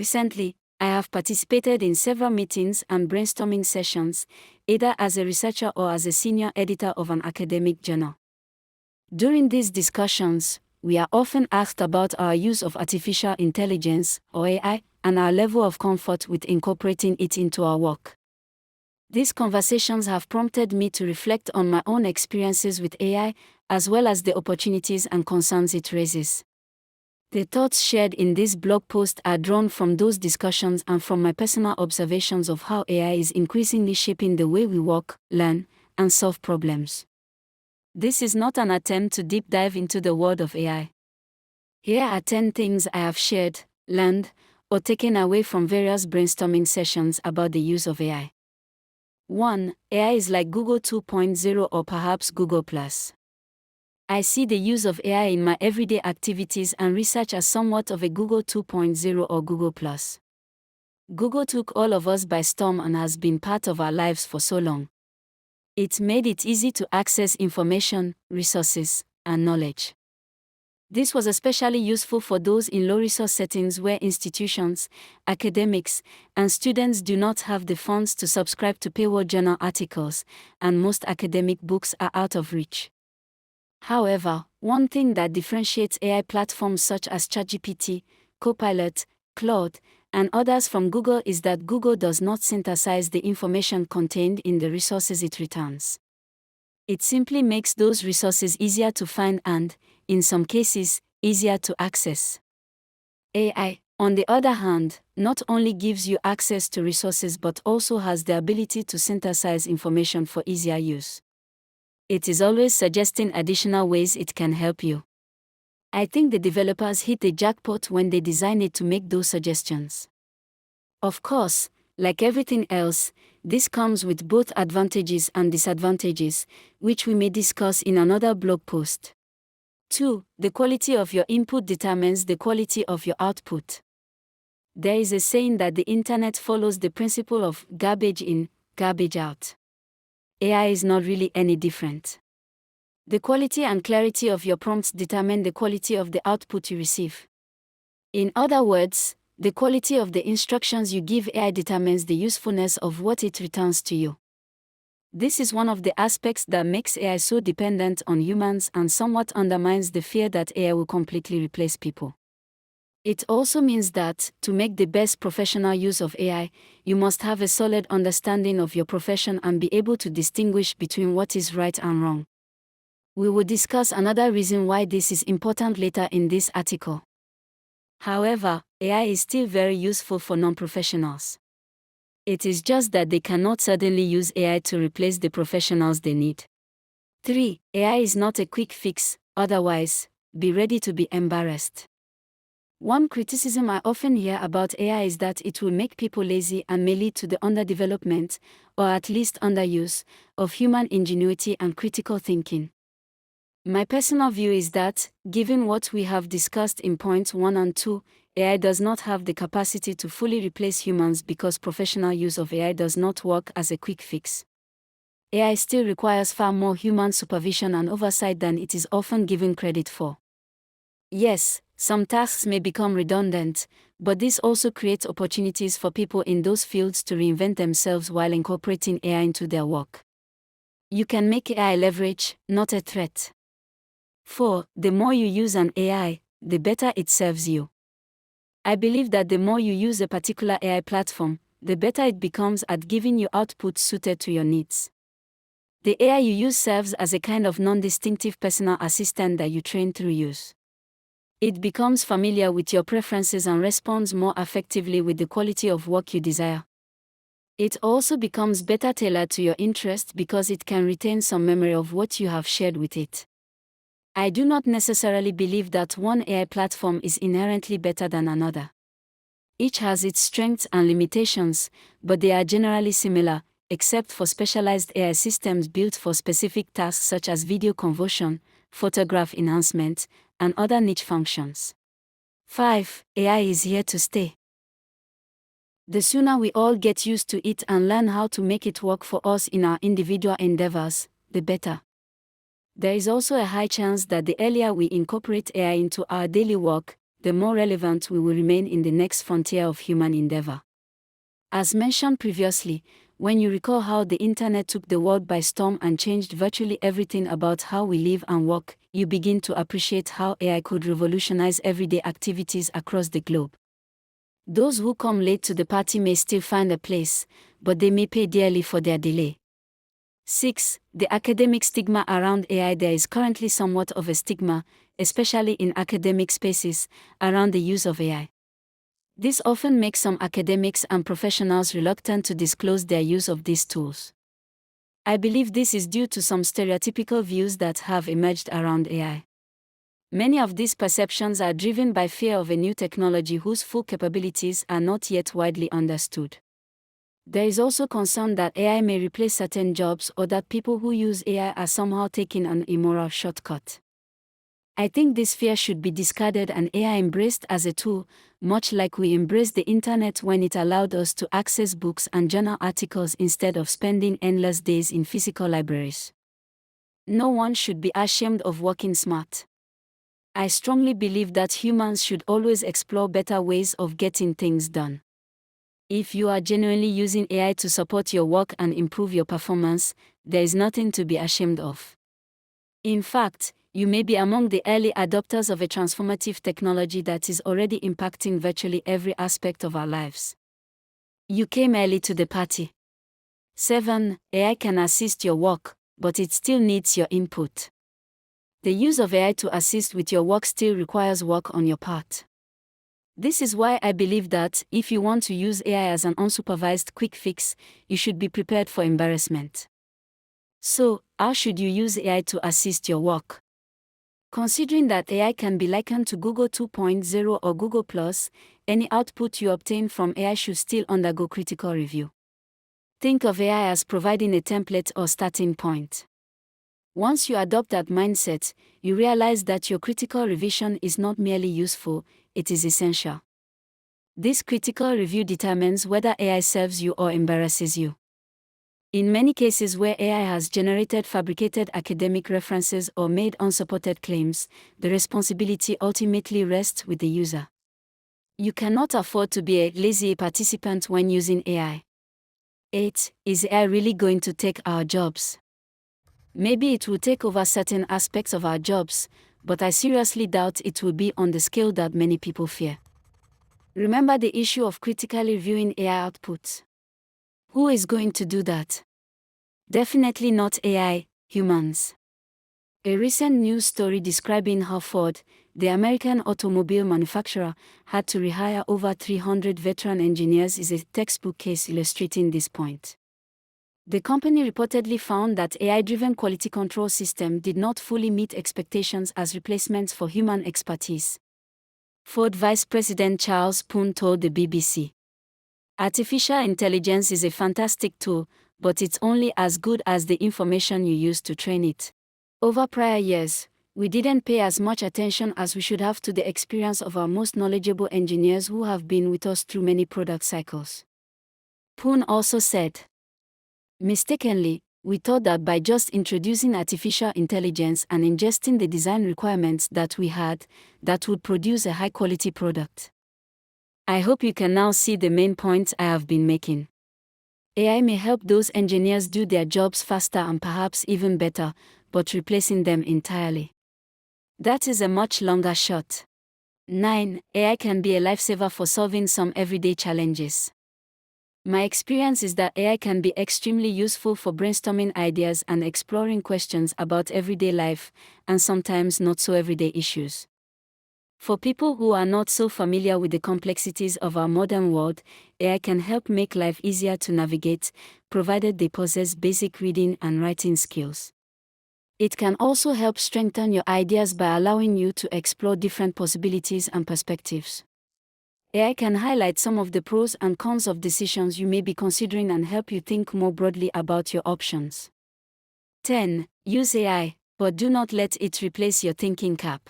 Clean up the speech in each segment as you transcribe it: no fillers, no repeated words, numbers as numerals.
Recently, I have participated in several meetings and brainstorming sessions, either as a researcher or as a senior editor of an academic journal. During these discussions, we are often asked about our use of artificial intelligence, or AI, and our level of comfort with incorporating it into our work. These conversations have prompted me to reflect on my own experiences with AI, as well as the opportunities and concerns it raises. The thoughts shared in this blog post are drawn from those discussions and from my personal observations of how AI is increasingly shaping the way we work, learn, and solve problems. This is not an attempt to deep dive into the world of AI. Here are 10 things I have shared, learned, or taken away from various brainstorming sessions about the use of AI. 1. AI is like Google 2.0 or perhaps Google+. I see the use of AI in my everyday activities and research as somewhat of a Google 2.0 or Google+. Google took all of us by storm and has been part of our lives for so long. It made it easy to access information, resources, and knowledge. This was especially useful for those in low-resource settings where institutions, academics, and students do not have the funds to subscribe to paywall journal articles, and most academic books are out of reach. However, one thing that differentiates AI platforms such as ChatGPT, Copilot, Claude, and others from Google is that Google does not synthesize the information contained in the resources it returns. It simply makes those resources easier to find and, in some cases, easier to access. AI, on the other hand, not only gives you access to resources but also has the ability to synthesize information for easier use. It is always suggesting additional ways it can help you. I think the developers hit the jackpot when they designed it to make those suggestions. Of course, like everything else, this comes with both advantages and disadvantages, which we may discuss in another blog post. 2. The quality of your input determines the quality of your output. There is a saying that the internet follows the principle of garbage in, garbage out. AI is not really any different. The quality and clarity of your prompts determine the quality of the output you receive. In other words, the quality of the instructions you give AI determines the usefulness of what it returns to you. This is one of the aspects that makes AI so dependent on humans and somewhat undermines the fear that AI will completely replace people. It also means that, to make the best professional use of AI, you must have a solid understanding of your profession and be able to distinguish between what is right and wrong. We will discuss another reason why this is important later in this article. However, AI is still very useful for non-professionals. It is just that they cannot suddenly use AI to replace the professionals they need. 3. AI is not a quick fix, otherwise, be ready to be embarrassed. One criticism I often hear about AI is that it will make people lazy and may lead to the underdevelopment, or at least underuse, of human ingenuity and critical thinking. My personal view is that, given what we have discussed in points 1 and 2, AI does not have the capacity to fully replace humans because professional use of AI does not work as a quick fix. AI still requires far more human supervision and oversight than it is often given credit for. Yes, some tasks may become redundant, but this also creates opportunities for people in those fields to reinvent themselves while incorporating AI into their work. You can make AI leverage, not a threat. 4. The more you use an AI, the better it serves you. I believe that the more you use a particular AI platform, the better it becomes at giving you output suited to your needs. The AI you use serves as a kind of non-distinctive personal assistant that you train through use. It becomes familiar with your preferences and responds more effectively with the quality of work you desire. It also becomes better tailored to your interest because it can retain some memory of what you have shared with it. I do not necessarily believe that one AI platform is inherently better than another. Each has its strengths and limitations, but they are generally similar, except for specialized AI systems built for specific tasks such as video conversion, photograph enhancement, and other niche functions. 5. AI is here to stay. The sooner we all get used to it and learn how to make it work for us in our individual endeavors, the better. There is also a high chance that the earlier we incorporate AI into our daily work, the more relevant we will remain in the next frontier of human endeavor. As mentioned previously, when you recall how the internet took the world by storm and changed virtually everything about how we live and work, you begin to appreciate how AI could revolutionize everyday activities across the globe. Those who come late to the party may still find a place, but they may pay dearly for their delay. 6. The academic stigma around AI. There is currently somewhat of a stigma, especially in academic spaces, around the use of AI. This often makes some academics and professionals reluctant to disclose their use of these tools. I believe this is due to some stereotypical views that have emerged around AI. Many of these perceptions are driven by fear of a new technology whose full capabilities are not yet widely understood. There is also concern that AI may replace certain jobs or that people who use AI are somehow taking an immoral shortcut. I think this fear should be discarded and AI embraced as a tool, much like we embraced the internet when it allowed us to access books and journal articles instead of spending endless days in physical libraries. No one should be ashamed of working smart. I strongly believe that humans should always explore better ways of getting things done. If you are genuinely using AI to support your work and improve your performance, there is nothing to be ashamed of. In fact, you may be among the early adopters of a transformative technology that is already impacting virtually every aspect of our lives. You came early to the party. 7. AI can assist your work, but it still needs your input. The use of AI to assist with your work still requires work on your part. This is why I believe that, if you want to use AI as an unsupervised quick fix, you should be prepared for embarrassment. So, how should you use AI to assist your work? Considering that AI can be likened to Google 2.0 or Google+, any output you obtain from AI should still undergo critical review. Think of AI as providing a template or starting point. Once you adopt that mindset, you realize that your critical revision is not merely useful, it is essential. This critical review determines whether AI serves you or embarrasses you. In many cases where AI has generated fabricated academic references or made unsupported claims, the responsibility ultimately rests with the user. You cannot afford to be a lazy participant when using AI. 8. Is AI really going to take our jobs? Maybe it will take over certain aspects of our jobs, but I seriously doubt it will be on the scale that many people fear. Remember the issue of critically reviewing AI outputs. Who is going to do that? Definitely not AI, humans. A recent news story describing how Ford, the American automobile manufacturer, had to rehire over 300 veteran engineers is a textbook case illustrating this point. The company reportedly found that AI-driven quality control system did not fully meet expectations as replacements for human expertise. Ford Vice President Charles Poon told the BBC. Artificial intelligence is a fantastic tool, but it's only as good as the information you use to train it. Over prior years, we didn't pay as much attention as we should have to the experience of our most knowledgeable engineers who have been with us through many product cycles. Poon also said, mistakenly, we thought that by just introducing artificial intelligence and ingesting the design requirements that we had, that would produce a high-quality product. I hope you can now see the main points I have been making. AI may help those engineers do their jobs faster and perhaps even better, but replacing them entirely, that is a much longer shot. 9. AI can be a lifesaver for solving some everyday challenges. My experience is that AI can be extremely useful for brainstorming ideas and exploring questions about everyday life, and sometimes not so everyday issues. For people who are not so familiar with the complexities of our modern world, AI can help make life easier to navigate, provided they possess basic reading and writing skills. It can also help strengthen your ideas by allowing you to explore different possibilities and perspectives. AI can highlight some of the pros and cons of decisions you may be considering and help you think more broadly about your options. 10. Use AI, but do not let it replace your thinking cap.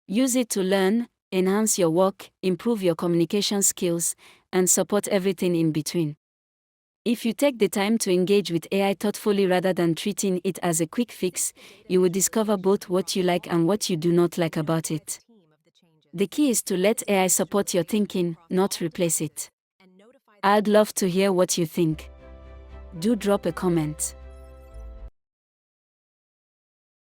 Use it to learn, enhance your work, improve your communication skills, and support everything in between. If you take the time to engage with AI thoughtfully rather than treating it as a quick fix, you will discover both what you like and what you do not like about it. The key is to let AI support your thinking, not replace it. I'd love to hear what you think. Do drop a comment.